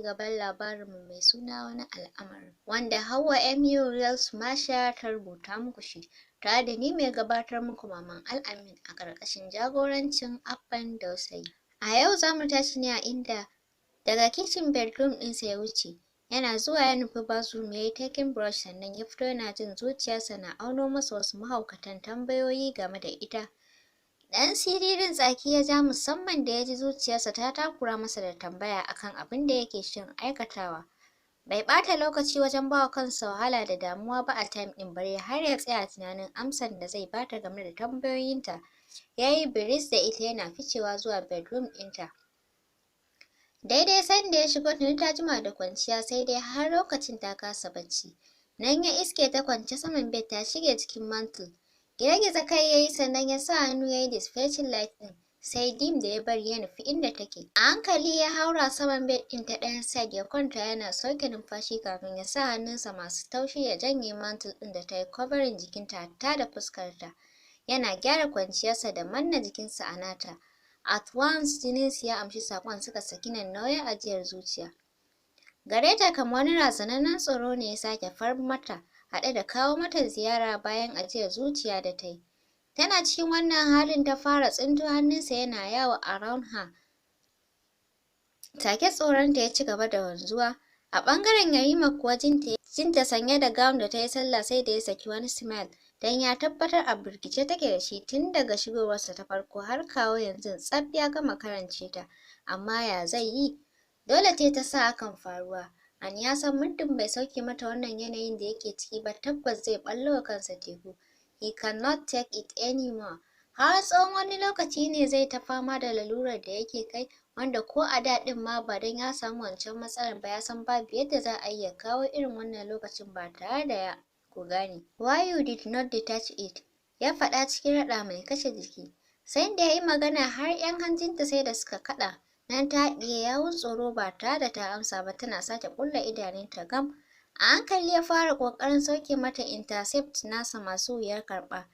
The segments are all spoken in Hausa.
gaban labarinmu mai suna wani al'amarin wanda Hauwa Emu Reels Masha ta rubuta muku shi tare da ni mai gabatar muku Maman Al'amin a ƙarƙashin jagorancin Abban Dausayi. A yau za mu tashi ne a inda daga kicin bedroom ɗinsa ya wuce, yana zuwa ya nufi bathroom ya yi taking brush sannan ya fito yana jin zuciyarsa na auno masa wasu mahaukatan tambayoyi game da ita. Ɗan siririn tsaki ya ja musamman da ya ji zuciyarsa ta takura masa da tambaya akan abin da yake shirin aikatawa. Bai ɓata lokaci wajen bawa kansa wahala da damuwa ba a time ɗin bare har ya tsaya tunanin amsar da zai bata game da tambayoyinta. Ya yi biris da ita yana ficewa zuwa bedroom ɗinta. Daidai sanda ya shigo tuni ta jima da kwanciya sai dai har lokacin ta kasa bacci. Nan ya iske ta kwance saman bed ta shige cikin mantle. Girgiza kai ya yi sannan ya sa hannu ya yi dispatching light ɗin, sai dim da ya bari ya nufi inda take. A hankali ya haura saman bed ɗin ta ɗayan side ya kwanta yana sauke numfashi kafin ya sa hannunsa masu taushi ya janye mantle ɗin da ta yi covering jikinta hatta da fuskarta. Yana gyara kwanciyarsa da manna jikinsa a nata. At once jininsu ya amshi saƙon suka saki nauyin ajiyar zuciya. Gare ta kam wani razanannen tsoro ne ya sake far mata, haɗe da kawo mata ziyara bayan ajiyar zuciya da ta yi. Tana cikin wannan halin ta fara tsinto hannunsa yana yawo around her. Take tsoronta ya ci gaba da wanzuwa. A ɓangaren Yarima kuwa jinta sanye da gown da ta yi sallah sai da ya saki wani smile don ya tabbatar a birkice take da shi tun daga shigowarsa ta farko har kawo yanzu tsaf ya gama karance ta. Amma ya zai yi? Dole ce ta sa hakan faruwa. An ya san muddin bai sauke mata wannan yanayin da yake ciki ba tabbas zai ɓallo wa kansa teku. He cannot take it anymore. Har tsawon wani lokaci ne zai ta fama da lalurar da yake kai, wanda ko a da ɗin ma ba don ya samu wancan matsalar ba ya san babu yadda za a iya kawo irin wannan lokacin ba tare da ya ku gane. Why you did not detach it? Ya faɗa cikin raɗa mai kashe jiki. Sai da ya yi magana har 'yan hanjinta sai da suka kaɗa. Nan ta haɗiye yawun tsoro ba tare da ta amsa ba tana sake ƙulla idanunta gam. A hankali ya fara ƙoƙarin sauke mata intercept nasa masu wuyar karɓa.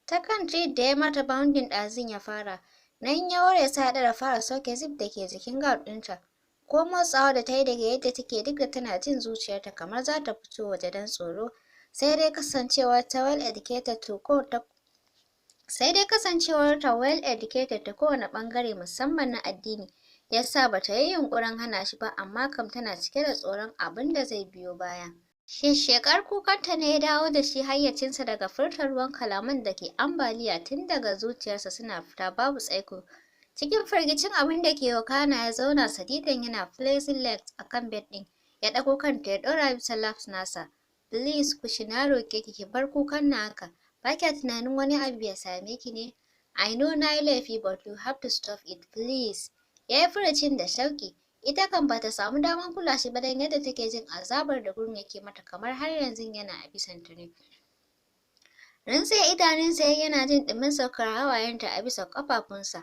Ta kan treat da ya mata bounding ɗazun ya fara. Nan ya ware sa haɗe da fara sauke zip da ke jikin gown ɗinta. Ko motsawa da ta yi daga yadda take duk da tana jin zuciyarta kamar za ta fito waje don tsoro. Sai dai kasancewar ta well educated ta kowane ɓangare musamman na addini. Ya sa ba ta yi yunƙurin hana shi ba amma kam tana cike da tsoron abin da zai biyo baya. Shekar kukanta ne ya dawo da shi hayyacinsa daga furta ruwan kalaman da ke ambaliya tun daga zuciyarsa suna fita babu tsaiko. Cikin firgicin abin da ke wakana ya zauna sadidan yana flexing legs a kan bed ɗin. Ya ɗago kanta ya ɗora bisa laps nasa. Please kushi na roƙe ki bar kukan na haka. Ba kya tunanin wani abu ya same ki ne? I know na yi laifi but you have to stop it please. Ya yi furucin da shauƙi. Ita kan ba ta samu damar kula shi ba don yadda take jin azabar da gurin yake mata kamar har yanzu yana a bisanta ne. Rintse idanunsa yana jin ɗumin saukar hawayenta a bisa ƙafafunsa.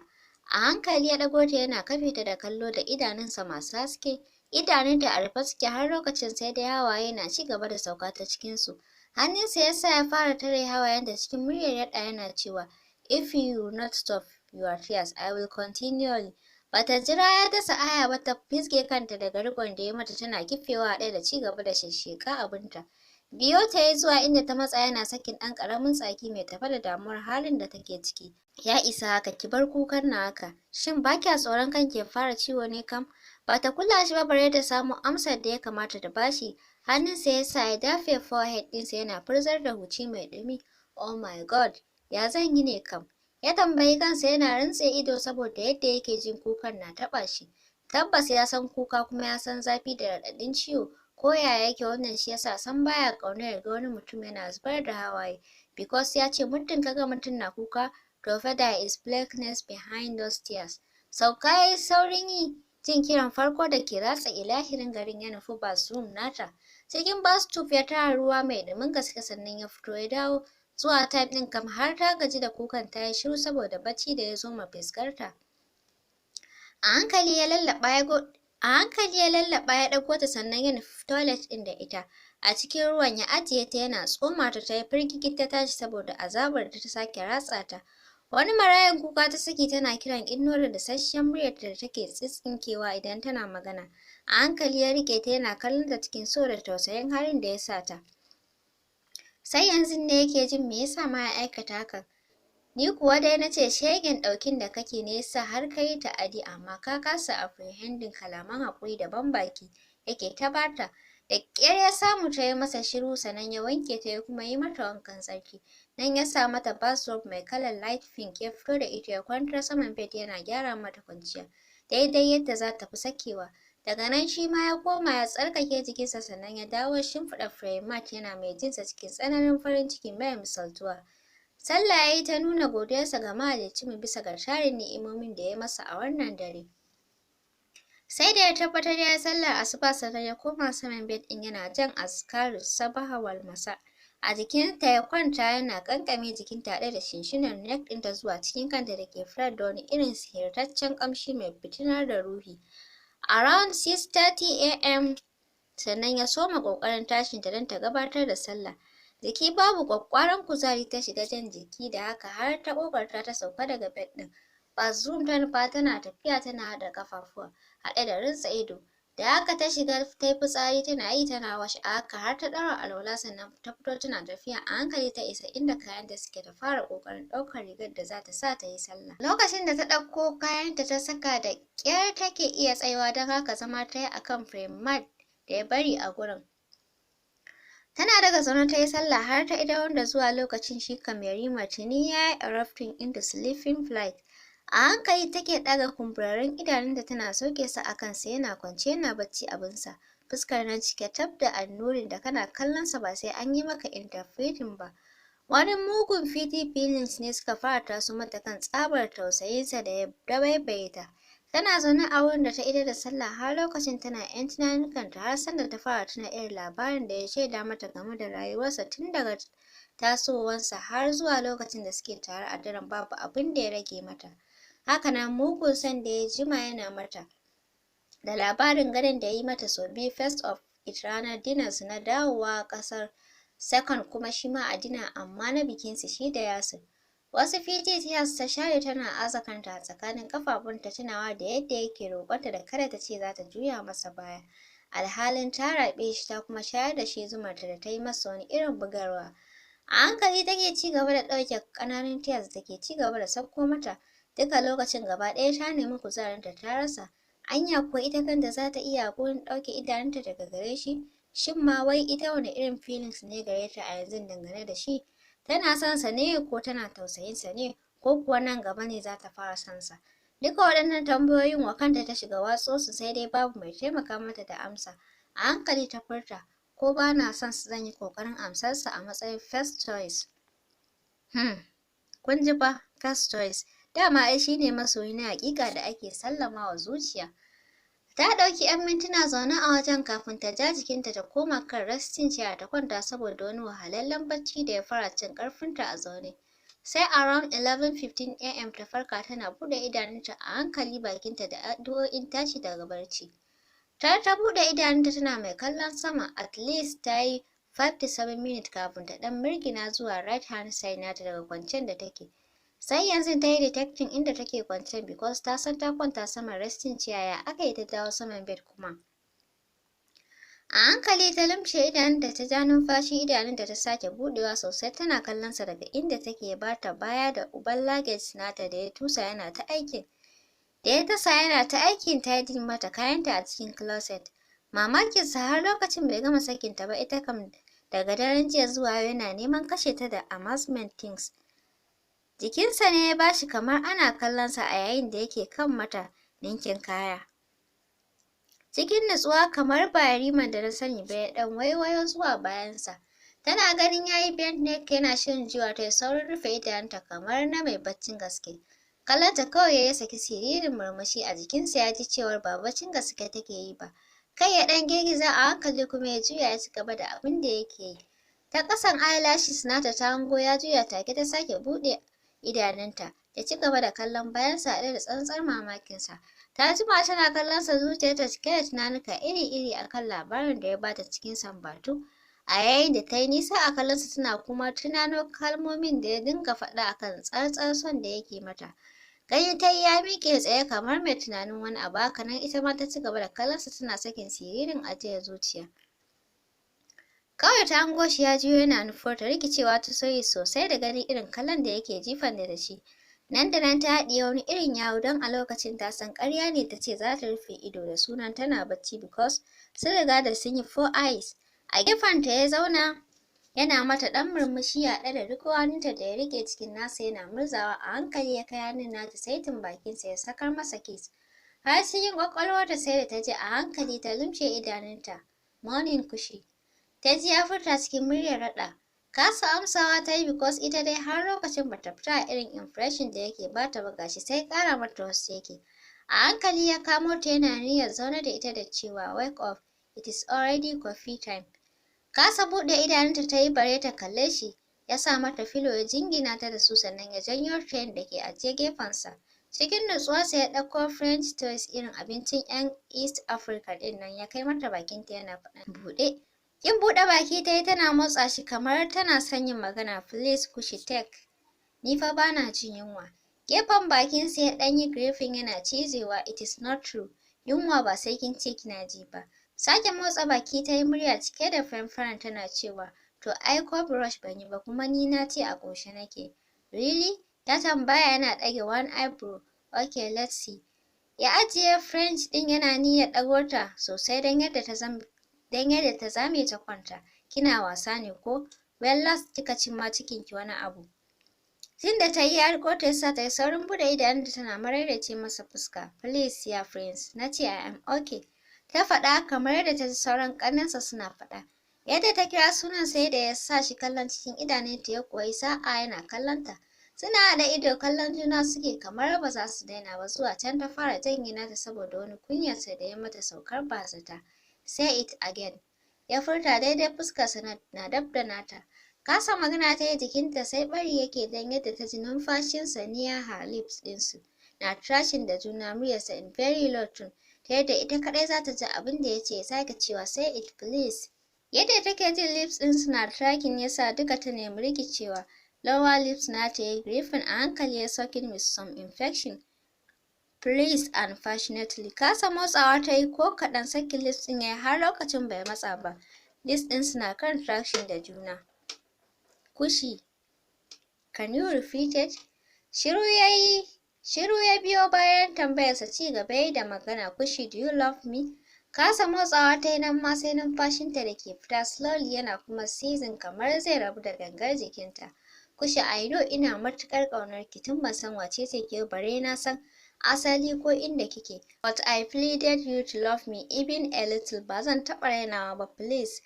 A hankali ya ɗago ta yana kafe ta da kallo da idanunsa masu haske. Idanunta a rufe suke har lokacin sai dai hawaye na ci gaba da sauka ta cikinsu. Hannunsa ya sa ya fara tare hawayenta cikin muryar yaɗa yana cewa, If you will not stop your tears, I will continually. Bata jira ya dasa aya ba ta fisge kanta daga riƙon da ya mata tana kifewa ɗaya da ci gaba da sheshsheƙa abinta. Biyo ta yi zuwa inda ta matsa yana sakin ɗan ƙaramin tsaki mai tafe da damuwar halin da take ciki. Ya isa haka ki bar kukan na haka. Shin ba kya tsoron kanki ya fara ciwo ne kam? Bata kula shi ba bare ta samu amsar da ya kamata ta bashi. Hannunsa ya sa ya dafe forehead ɗinsa yana furzar da huci mai ɗumi. Oh my God, ya zan yi ne kam? Ya tambayi kansa yana rintse ido saboda yadda yake jin kukan na taɓa shi. Tabbas ya san kuka kuma ya san zafi da raɗaɗin ciwo. Ko yaya yake wannan shi yasa san baya ƙaunar ya ga wani mutum yana zubar da hawaye. Because ya ce muddin kaga mutum na kuka, to fa there is blackness behind those tears. Sauka ya yi saurin yi, jin kiran farko da ke ratsa ilahirin garin ya nufi bathroom nata. Cikin bathtub ya tara ruwa mai ɗumin gaske sannan ya fito ya dawo. Zuwa time ɗin kam har ta gaji da kukan ta yi shiru saboda bacci da ya zo ma fisgarta. A hankali ya lallaɓa ya ɗauko ta sannan ya nufi toilet ɗin da ita. A cikin ruwan ya ajiye ta yana tsoma ta yi firgigit ta tashi saboda azabar da ta sake ratsa ta. Wani marayan kuka ta saki tana kiran Inno da dasasshen muryarta da take tsitsinkewa idan tana magana. A hankali ya riƙe ta yana kallon ta cikin so da tausayin halin da ya sa ta. Sai yanzu ne yake jin me yasa ma ya aikata hakan. Ni kuwa dai na ce shegen ɗaukin da kake ne yasa har ka yi ta'adi amma ka kasa apprehending kalaman haƙuri da ban baki yake ta bata. Da ƙyar ya samu ta yi masa shiru sannan ya wanke ta ya kuma yi mata wankan tsarki. Nan ya sa mata bathrobe mai kalar light pink ya fito da ita ya kwantar saman bed yana gyara mata kwanciya. Daidai yadda za ta fi sakewa. Daga nan shi ma ya koma ya tsarkake jikinsa sannan ya dawo shimfiɗa prayer mat yana mai jinsa cikin tsananin farin ciki mara misaltuwa. Sallah ya yi ta nuna godiyarsa ga Mahaliccinmu bisa ga tarin ni'imomin da ya masa a wannan dare. Sai da ya tabbatar ya yi sallar asuba sannan ya koma saman bed ɗin yana jan azkaru sabaha wal masa. A jikinta ya kwanta yana ƙanƙame jikinta haɗe da shinshinar neck ɗinta zuwa cikin kanta da ke fitar da wani irin sihirtaccen ƙamshi mai fitinar da ruhi. Around 6:30 a.m. sannan ya soma ƙoƙarin tashinta don ta gabatar da sallah. Jiki babu ƙwaƙƙwaran kuzari ta shiga jan jiki da haka har ta ƙoƙarta ta sauka daga bed ɗin. Bathroom ta nufa tana tafiya tana haɗa ƙafafuwa haɗe da rintsa ido. Da haka ta shiga ta yi fitsari tana yi tana washe a haka har ta ɗaura alwala sannan ta fito tana tafiya a hankali ta isa inda kayanta suke ta fara ƙoƙarin ɗaukar rigar da za ta sa ta yi sallah. Lokacin da ta ɗauko kayanta ta saka da ƙyar take iya tsayuwa don haka zama ta yi a kan prayer mat da ya bari a gurin. Tana daga zaune ta yi sallah har ta idar da zuwa lokacin shi kam Yarima tuni ya yi erupting into sleeping flight. A hankali take ɗaga kumburarrun idanunta tana sauke su a kansa yana kwance yana bacci abinsa. Fuskar nan cike tab da annurin da kana kallonsa ba sai an yi maka interpreting ba. Wani mugun fiti feelings ne suka fara taso mata kan tsabar tausayinsa da ya dabaibaye ta. Tana zaune a wurin da ta idar da sallah har lokacin tana 'yan tunanikanta har sanda ta fara tuna irin labarin da ya shaida mata game da rayuwarsa tun daga tasowarsa har zuwa lokacin da suke tare a daren babu abin da ya rage mata. Hakanan mugun son da ya jima yana mata. Da labarin gadon da ya yi mata sau biyu first of it ranar dinarsu na dawowa ƙasar, second kuma shi ma a dina amma na bikinsu shi da Yasir. Wasu fititiyas ta share tana aza kanta a tsakanin ƙafafunta tunawa da yadda yake roƙonta da kada ta ce za ta juya masa baya. Alhalin ta raɓe shi ta kuma shayar da shi zumarta da ta yi masa wani irin bugarwa. A hankali take ci gaba da ɗauke ƙananan tears da ke ci gaba da sauko mata. Duka lokacin gaba ɗaya ta nemi kuzarinta ta rasa. Anya ko ita kanta za ta iya haƙurin ɗauke idanunta daga gare shi? Shin ma wai ita wani irin feelings ne gare ta a yanzu dangane da shi? Tana son sa ne ko tana tausayin sa ne ko kuwa nan gaba ne za ta fara son sa? Duka waɗannan tambayoyin wa kanta ta shiga watso su sai dai babu mai taimaka mata da amsa. A hankali ta furta, ko ba na son su zan yi ƙoƙarin amsarsa a matsayin first choice. Kun ji ba, first choice. Dama ai shi ne masoyi na haƙiƙa da ake sallama wa zuciya. Ta ɗauki 'yan mintuna zaune a wajen kafin ta ja jikinta ta koma kan resting chair ta kwanta saboda wani wahalallen bacci da ya fara cin ƙarfinta a zaune. Sai around 11:15 am ta farka tana buɗe idanunta a hankali bakinta da addu'o'in tashi daga barci. Ta buɗe idanunta tana mai kallon sama at least ta yi 5 to 7 minutes kafin ta ɗan mirgina zuwa right hand side nata daga kwancen da take. Sai yanzu ta yi detecting inda take kwancen because ta san ta kwanta saman resting chair ya aka yi ta dawo saman bed kuma. A hankali ta lumshe idanunta ta ja numfashi idanunta ta sake buɗewa sosai tana kallonsa daga inda take ba ta baya da uban luggage nata da ya tusa yana ta aikin. Da ya tasa yana ta aikin tidying mata kayanta a cikin closet. Mamakinsa har lokacin bai gama sakinta ba ita kam daga daren jiya zuwa yau yana neman kashe ta da amusement things. Jikinsa ne ya bashi kamar ana kallonsa a yayin da yake kan mata ɗinkin kaya. Cikin nutsuwa kamar ba Yariman da na sani ba ya ɗan waiwayo zuwa bayansa. Tana ganin ya yi bent neck yana shirin juyawa ta yi saurin rufe idanunta kamar na mai baccin gaske. Kallonta kawai ya saki siririn murmushi a jikinsa ya ji cewar ba baccin gaske take yi ba. Kai ya ɗan girgiza a hankali kuma ya juya ya ci gaba da abin da yake yi. Ta ƙasan eyelashes nata ta hango ya juya take ta sake buɗe idanunta ya ci gaba da kallon bayansa haɗe da tsantsar mamakinsa. Ta jima tana kallonsa zuciyarta cike da tunanika iri-iri akan labarin da ya bata cikin sambatu. A yayin da ta yi nisa a kallonsa tana kuma tunano kalmomin da ya dinga faɗa akan tsantsar son da yake mata. Gani ta yi ya miƙe tsaye kamar mai tunanin wani abu, haka nan ita ma ta ci gaba da kallonsa tana sakin siririn ajiyar zuciya. Kawai ta hango shi ya juyo yana nufar ta, rikicewa ta soyi sosai da ganin irin kallon da yake jifan da shi. Nan da nan ta haɗiye wani irin yawu don a lokacin ta san ƙarya ne ta ce za ta rufe ido da sunan tana bacci because sun riga da sun yi 4 eyes. A gefenta ya zauna yana mata ɗan murmushi yaɗe da duk hannunta da ya riƙe cikin nasa yana murzawa, a hankali ya kai hannun nata saitin bakinsa ya sakar masa kiss. Har cikin ƙwaƙwalwarta sai da ta ji a hankali ta lumshe idanunta. Morning Kushi. Ta ji ya furta cikin muryar raɗa. Kasa amsawa ta yi because ita dai har lokacin bata fita a irin impression da yake bata ba, gashi sai ƙara mata wasu yake. A hankali ya kamo ta yana niyyar zaunar da ita da cewa wake up, it is already coffee time. Kasa buɗe idanunta ta yi bare ta kalle shi, ya sa mata filo ya jingina ta da su sannan ya janyo tray da ke ajiye gefensa. Cikin nutsuwarsa ya ɗauko French toast irin abincin 'yan East Africa ɗin nan ya kai mata bakinta yana faɗan buɗe. Kin buɗe baki ta yi tana motsa shi kamar tana son yin magana. Please Kushi take. Ni fa bana jin yunwa. Gefen bakinsa ya ɗan yi grifin yana cizewa. It is not true. Yunwa ba sai kin ce kina ji ba. Sake motsa baki ta yi murya cike da fanfaran tana cewa, to ai ko brush ban yi ba kuma ni na ce a ƙoshe nake. Really? Ya tambaya yana ɗage one eyebrow. Okay, let's see. Ya ajiye French ɗin yana niyyar ɗago ta sosai don yadda ta zame ta kwanta. Kina wasa ne ko? Well last kika cimma cikinki wani abu. Tun da ta yi ya riƙo ta yasa ta yi saurin buɗe idanunta tana maraice masa fuska. Please ya friends, na ce I am okay. Ta faɗa kamar yadda ta ji sauran ƙannensa suna faɗa. Yadda ta kira sunan sai da ya sa shi kallon cikin idanunta ya koyi sa'a yana kallonta. Suna haɗa ido kallon juna suke kamar ba za su daina ba, zuwa can ta fara janye nata saboda wani kunyarsa da ya mata saukar bazata. Say it again. Ya furta daidai fuskarsa na dab da nata. Kasa magana ta yi jikinta sai bari yake don yadda ta ji numfashinsa near her lips ɗinsu na trashing da juna, muryarsa in very low tone, ta yadda ita kaɗai za ta ji abin da ya ce ya sake cewa say it please. Yadda take jin lips ɗinsu na tracking ya sa duka ta nemi rikicewa. Lower lips nata ya yi gripping a hankali ya soaking with some infection. Please and passionately. Kasa motsawa ta yi ko kaɗan, sakin lips ɗin ya yi har lokacin bai matsa ba. Lips ɗinsu na kan traction da juna. Kushi, can you repeat it? Shiru ya biyo bayan tambayarsa, ci gaba yayi da magana. Kushi, do you love me? Kasa motsawa ta yi nan ma sai numfashinta da ke fita slowly yana kuma seizing kamar zai rabu da gangar jikinta. Kushi, I know ina matuƙar ƙaunar ki tun ban san wace ce ke bare na san asali ko inda kike. But I pleaded you to love me even a little, ba zan taɓa rainawa ba please.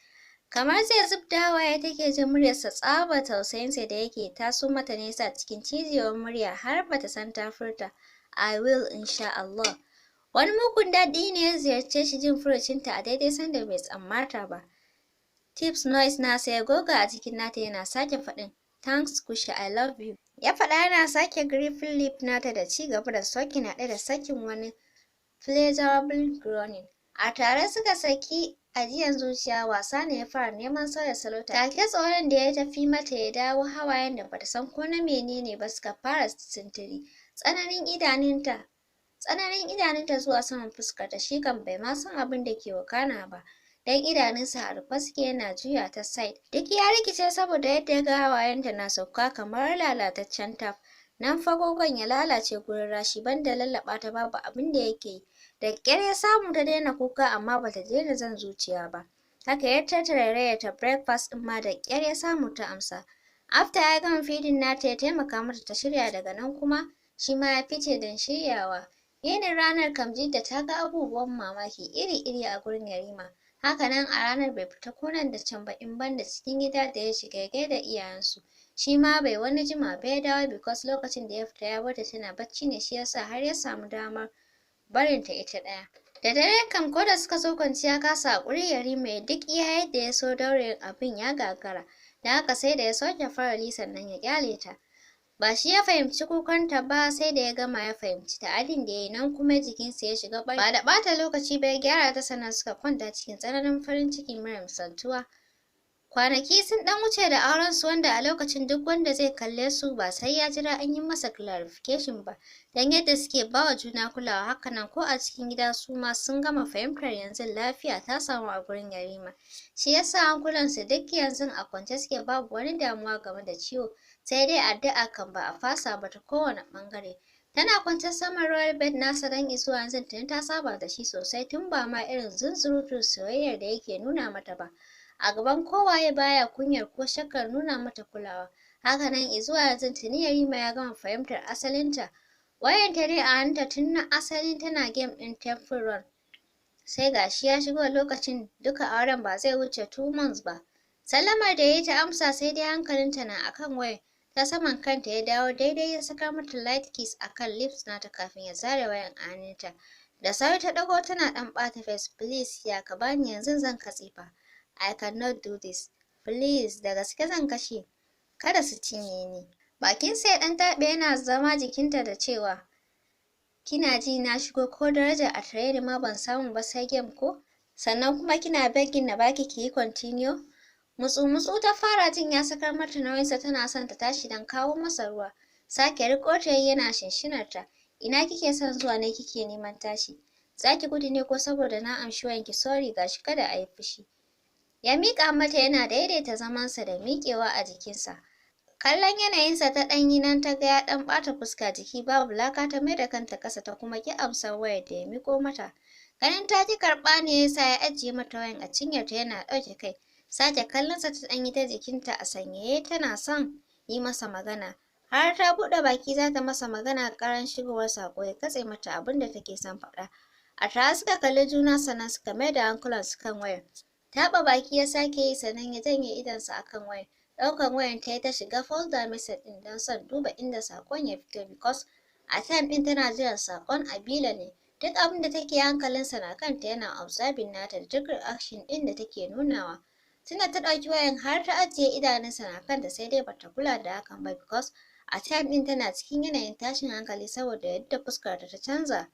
Kamar zai zub da hawaye take jin muryarsa, tsabar tausayinsa da yake taso mata nesa cikin cijewar murya har bata san ta furta I will insha Allah. Wani mugun daɗi ne ya ziyarce shi jin furucinta a daidai sanda bai tsammata ba. Tips noise nasa ya goga a jikin nata yana sake faɗin thanks Kushi, I love you. Ya faɗa yana sake gripping lip nata da ci gaba da sokin haɗe da sakin wani pleasurable groaning. A tare suka saki ajiyan zuciya, wasa ne ya fara neman sauya salo. Take tsoron da ya tafi mata ya dawo, hawayen da bata san ko na menene ba suka fara sintiri. Tsananin idanunta zuwa saman fuskarta, shi kan bai ma san abin da ke wakana ba. Dan idanunsa a rufe suke yana juya ta side. Duk ya rikice saboda yadda ya ga hawayenta na sauka kamar lalataccen tap. Nan fa gogon ya lalace gurin rashi, banda lallaɓa ta babu abin da yake yi. Da ƙyar ya samu ta daina kuka amma bata daina jan zuciya ba. Haka ya tattarairaya ta breakfast ɗin ma da ƙyar ya samu ta amsa. After ya gama feeding nata ya taimaka mata ta shirya, daga nan kuma shi ma ya fice don shiryawa. Yinin ranar kam Jidda ta ga abubuwan mamaki iri-iri a gurin Yarima. Haka nan a ranar bai fita ko nan da can ba in banda cikin gida da ya shiga ya gaida iyayensu. Shi ma bai wani jima ba ya dawo because lokacin da ya fita ya bar ta tana bacci ne, shi yasa har ya samu damar barinta ita ɗaya. Da dare kam ko da suka zo kwanciya kasa haƙuri Yarima ya duk iya yadda ya so daure abin ya gagara. Da haka sai da ya sauke farali sannan ya ƙyale ta. Ba shi ya fahimci kukanta ba sai da ya gama ya fahimci ta'adin da ya yi, nan kuma jikinsa ya shiga ɓari. Ba da ɓata lokaci ba ya gyara ta sannan suka kwanta cikin tsananin farin ciki mara misaltuwa. Kwanaki sun ɗan wuce da aurensu wanda a lokacin duk wanda zai kalle su ba sai ya jira an yi masa clarification ba. Don yadda suke ba wa juna kulawa hakanan ko a cikin gida su ma sun gama fahimtar yanzu lafiya ta samu a gurin Yarima. Shi yasa hankulansu duk yanzu a kwance suke babu wani damuwa game da ciwo. Sai dai addu'a kan ba a fasa ba ta kowane ɓangare. Tana kwance saman royal bed nasa don izuwa yanzu tuni ta saba da shi sosai tun ba ma irin zunzurutun soyayyar da yake nuna mata ba. A gaban kowaye baya kunyar ko shakkar nuna mata kulawa. Hakanan izuwa yanzu tuni Yarima ya gama fahimtar asalinta. Wayarta dai a hannunta tun na asalin tana game ɗin Temple Run. Sai gashi ya shigo lokacin duka auren ba zai wuce 2 months ba. Sallamar da yayi ta amsa sai dai hankalinta na akan wayar. Ta saman kanta ya dawo daidai ya saka mata light kiss akan lips nata kafin ya zare wayan a hannunta. Da sauri ta ɗago tana ɗan ɓata face. Please ya ka bani yanzu zan katse fa. I cannot do this. Please da gaske zan kashe. Kada su cinye ni. Bakinsa ya ɗan taɓe yana zama jikinta da cewa kina ji na shigo ko daraja a training ma ban samu ba sai game ko? Sannan kuma kina begging na baki ki yi continue? Mutsu-mutsu ta fara jin ya sakar mata nauyinsa tana son ta tashi don kawo masa ruwa. Sake riƙo ta yana shinshinarta. Ina kike son zuwa ne kike neman tashi? Za ki gudu ne ko saboda na amshi wayanki? Sorry gashi kada a yi fushi. Ya miƙa mata yana daidaita zamansa da miƙewa a jikinsa. Kallon yanayinsa ta ɗan yi nan ta ga ya ɗan ɓata fuska jiki babu laka ta mai da kanta ƙasa ta kuma ƙi amsar wayar da ya miƙo mata. Ganin ta ƙi karɓa ne ya sa ya ajiye mata wayan a cinyarta yana ɗauke kai. Sake kallonsa ta ɗan yi ta jikinta a sanyaye tana son yi masa magana. Har ta buɗe baki za ta masa magana ƙaran shigowar saƙo ya katse mata abin da take son faɗa. A tare suka kalli juna sannan suka mai da hankulansu kan wayar. Taɓa baki ya sake yi sannan ya janye idonsa a kan wayar. Ɗaukan wayar ta yi ta shiga folder message ɗin don son duba inda saƙon ya fito because a time ɗin tana jiran saƙon Abila ne. Duk abin da take hankalinsa na kanta yana observing nata da duk reaction ɗin da take nunawa. Tunda ta ɗauki wayan har ta ajiye idanunsa na kanta sai dai bata kula da hakan ba because a time ɗin tana cikin yanayin tashin hankali saboda yadda fuskarta ta canza.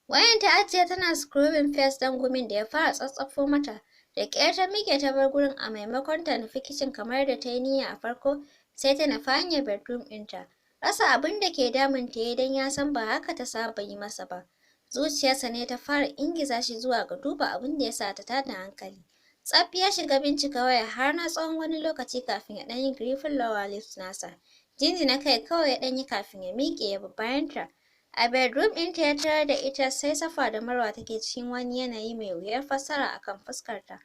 Wayan ta ajiye tana scrubbing face ɗin gumin da ya fara tsatsafo mata. Da ƙyar ta miƙe ta bar gurin a maimakon ta nufi kicin kamar da ta yi niyya a farko, sai ta nufi hanyar bedroom ɗinta. Rasa abin da ke damun ta yi don ya san ba haka ta saba yi masa ba. Zuciyarsa ne ta fara ingiza shi zuwa ga duba abin da ya sa ta tada hankali. Tsaf ya shiga bincika waya har na tsawon wani lokaci kafin ya ɗan yi gripping lower lips nasa. Jinjina kai kawai ya ɗan yi kafin ya miƙe ya bi bayanta. A bedroom ɗinta ya tarar da ita sai Safa da Marwa take cikin wani yanayi mai wuyar fassara a kan fuskarta.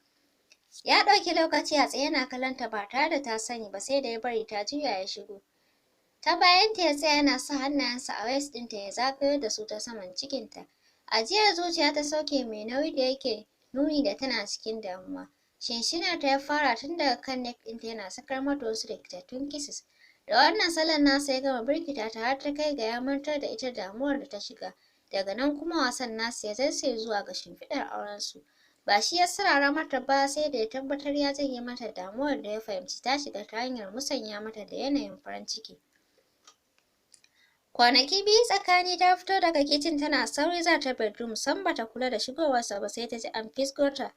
Ya ɗauki lokaci a tsaye yana kallonta ba tare da ta sani ba sai da ya bari ta juya ya shigo. Ta bayanta ya tsaya yana sa hannayensa a waist ɗinta ya zagayo da su ta saman cikinta. Ajiyar zuciya ta sauke mai nauyi da yake nuni da tana cikin damuwa. Shinshinarta ya fara tun daga kan neck ɗinta yana sakar mata wasu rikitattun kisses. Da wannan salon nasa ya gama birkita ta har ta kai ga ya mantar da ita damuwar da ta shiga. Daga nan kuma wasan nasu ya zarce zuwa ga shimfiɗar aurensu. Ba shi ya sarara mata ba sai da ya tabbatar ya janye mata damuwar da ya fahimci ta shiga ta hanyar musanya mata da yanayin farin ciki. Kwanaki biyu tsakani ta fito daga kicin tana sauri za ta bedroom sam bata kula da shigowarsa ba sai ta ji an fisgo ta.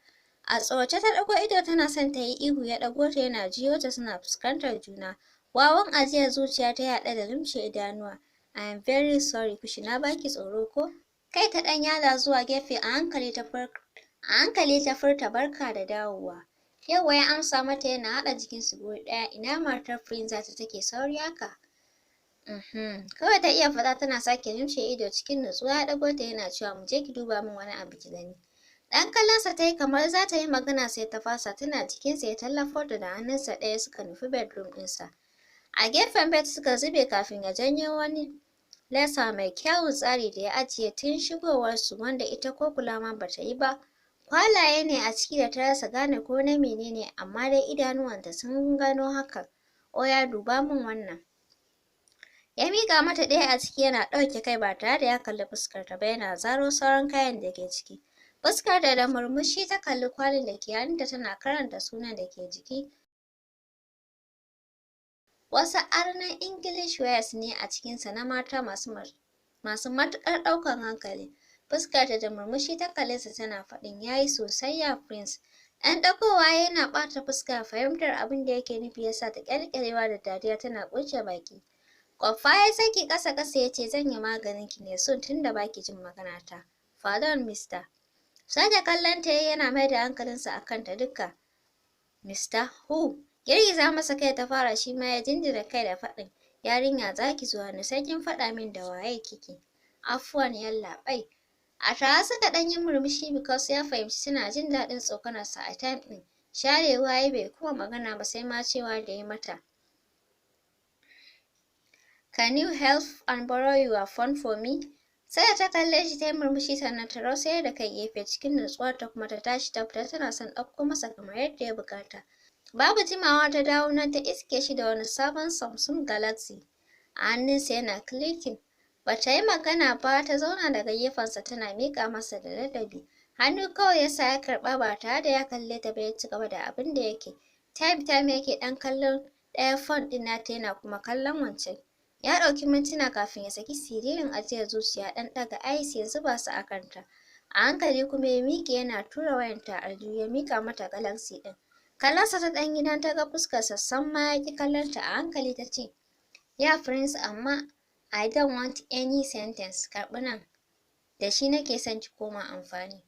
A tsorace ta ɗago ido tana son ta yi ihu ya ɗago ta yana jiyo ta suna fuskantar juna. Wawan ajiyar zuciya ta yaɗa da lumshe idanuwa. I am very sorry kushi na baki tsoro ko? Kai ta ɗan yada zuwa gefe a hankali ta furta barka da dawowa. Yawwa ya amsa mata yana haɗa jikinsu guri ɗaya. Ina matar Prince ta take sauri haka? Kawai ta iya faɗa tana sake lumshe ido cikin nutsuwa ya ɗago ta yana cewa mu je ki duba min wani abu ki gani. Ɗan kallonsa ta yi kamar za ta yi magana sai ta fasa tana jikinsa ya tallafo da hannunsa ɗaya suka nufi bedroom ɗinsa. A gefen bed suka zube kafin ya janyo wani lesa mai kyawun tsari da ya ajiye tun shigowarsu wanda ita ko kula ma bata yi ba. Kwalaye ne a ciki da ta rasa gane ko na menene amma dai idanuwanta sun gano hakan. Oya duba min wannan. Ya miƙa mata ɗaya a ciki yana ɗauke kai ba tare da ya kalli fuskarta ba yana zaro sauran kayan da ke ciki. Fuskarta da murmushi ta kalli kwalin da ke hannunta tana karanta sunan da ke jiki. Wasu arnan English words ne a cikinsa na mata masu matuƙar ɗaukan hankali. Fuskarta da murmushi ta kalle sa tana faɗin yayi sosai ya Prince. Ɗan ɗagowa yana ɓata fuska, fahimtar abin da yake nufi ya sa ta ƙyalƙyalewa da dariya tana ƙunshe baki. Kwaffa ya saki ƙasa-ƙasa ya ce zan yi maganin ki ne soon tunda baki jin maganata. Pardon Mr. Sake kallon ta yana mai da hankalinsa a kanta duka. Mr. Who? Girgiza masa kai ta fara shi ma ya jinjina kai da faɗin. Yarinya za ki zo hannu sai kin faɗa min da waye kike. Afuwan yallaɓai. A tare suka ɗan yi murmushi because ya fahimci suna jin daɗin tsokanarsa a time ɗin. Sharewa ya bai kuma magana ba sai ma cewa da ya mata. Can you help and borrow your phone for me? Sai da ta kalle shi ta yi murmushi sannan ta rausayar da kai gefe cikin nutsuwar ta kuma ta tashi ta fita tana son ɗauko masa kamar yadda ya buƙata. Babu jimawa ta dawo nan ta iske shi da wani sabon Samsung Galaxy. A hannunsa yana clicking. Ba ta yi magana ba ta zauna daga gefensa tana miƙa masa da ladabi. Hannu kawai ya sa ya karɓa ba tare da ya kalle ta ba ya ci gaba da abin da yake. Time yake ɗan kallon ɗaya phone ɗin nata yana kuma kallon wancan. Ya ɗauki mintuna kafin ya saki siririn ajiyar zuciya ɗan ɗaga ice ya zuba su a kanta. A hankali kuma ya miƙe yana tura wayanta a aljihu ya miƙa mata Galaxy ɗin. Kallonsa ta ɗan gidan ta ga fuskarsa sam ma ya ƙi kallonta a hankali ta ce, Ya Prince amma I don't want any sentence, karɓi nan. Da shi nake son ki koma amfani.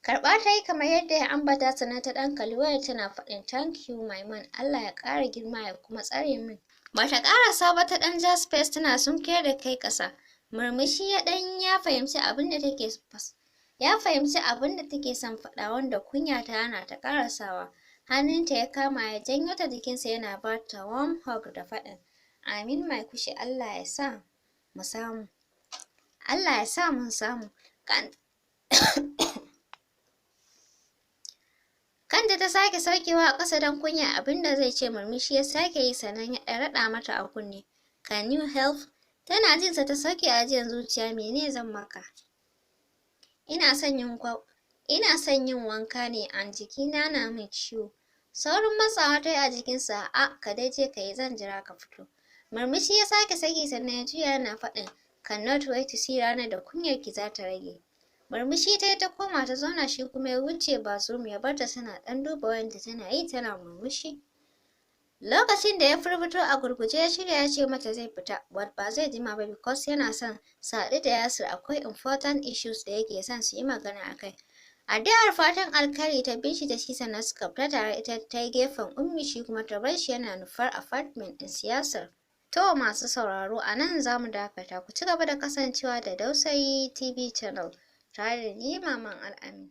Karɓa ta yi kamar yadda ya ambata sannan ta ɗan kalli wayar tana faɗin thank you my man, Allah ya ƙara girma ya kuma tsare min. Bata ƙarasa ba ta ɗan ja space tana sunkuyar da kai ƙasa. Murmushi ya ɗan ya fahimci abin da take son faɗa wanda kunya ta hana ta ƙarasawa. Hannunta ya kama ya janyo ta jikinsa yana ba ta warm hug da faɗin. Amin mai kushi Allah ya sa mu samu. Allah ya sa mun samu. Kanta ta sake saukewa a ƙasa don kunya abinda zai ce murmushi ya sake yi sannan ya ɗan raɗa mata a kunne. Can you help? Tana jin sa ta sauke ajiyar zuciya mene zan maka? Ina son yin wanka ne an jikina na min ciwo. Saurin matsawa ta yi a jikinsa a ka dai je ka yi zan jira ka fito. Murmushi ya sake saki sannan ya juya yana faɗin cannot wait to see ranar da kunyarki za ta rage. Murmushi ta yi ta koma ta zauna shi kuma ya wuce bathroom ya bar ta tana ɗan duba wayarta tana yi tana murmushi. Lokacin da ya firfito a gurguje ya shirya ya ce mata zai fita, but ba zai jima ba because yana son su haɗu da Yasir akwai important issues da yake son su yi magana a kai. Addu'ar fatan alkhairi ta bi shi da shi sannan suka fita tare ita ta yi gefen Ummi shi kuma ta bar shi yana nufar apartment ɗin Yasir. To masu sauraro a nan za mu dakata ku ci gaba da kasancewa da Dausayi TV Channel tare da ni Maman Al'amin.